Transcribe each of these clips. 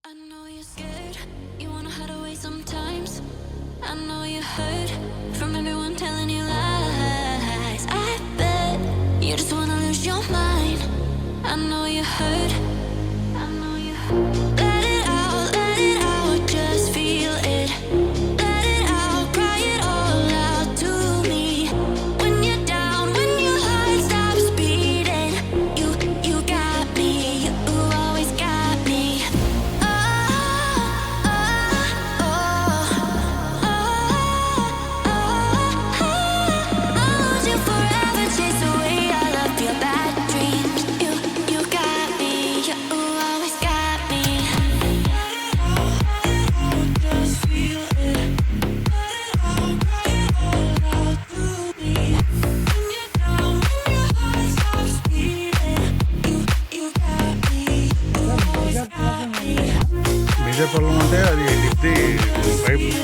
I know you're scared, you wanna hide away sometimes. I know you hurt from everyone telling you lies. I bet you just wanna lose your mind. I know you hurt, I know you hurt. Let it out, just feel it. Let it out, cry it all out to me. When you're down, when your heart stops beating, you got me, you always got me. Major problem అంటే అది lift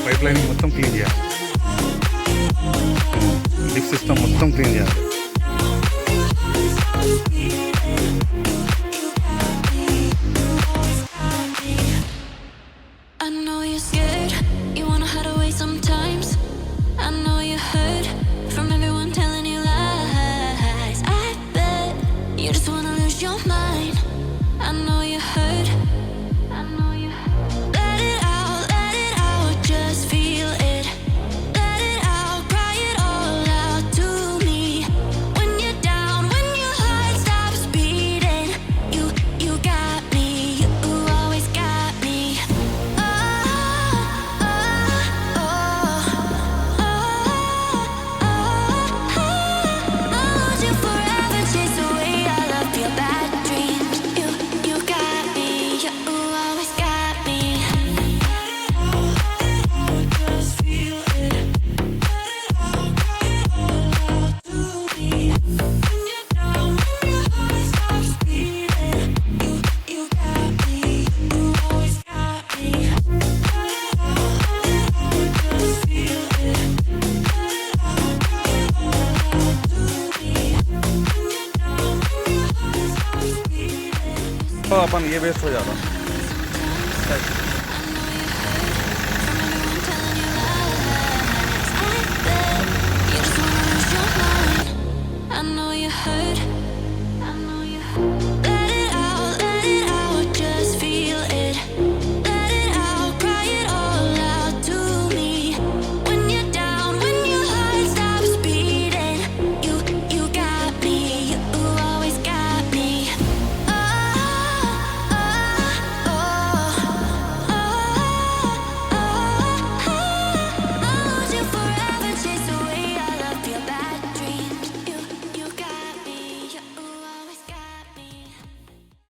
pipe line మొత్తం clean చేయాలి. Lift system మొత్తం clean చేయాలి. I know you're scared, you wanna hide away sometimes. I know you hurt from everyone telling you lies. I bet you just wanna lose your mind. I know you hurt, I know you hurt. Let it out, just feel it. Let it out, cry it all out to me. When you're down, when your heart stops beating, you got me, you always got me. I'll lose you forever, chase away all of your bad dreams. You got me, you always got me. Just feel it. Let it out, cry it all out to me. When you're down, when your heart stops beating, you got me, you always got me. Just feel it. Let it out, cry it all out to me. When you're down, when your heart stops beating. तो अपन ये waste हो जाता. I know you hurt,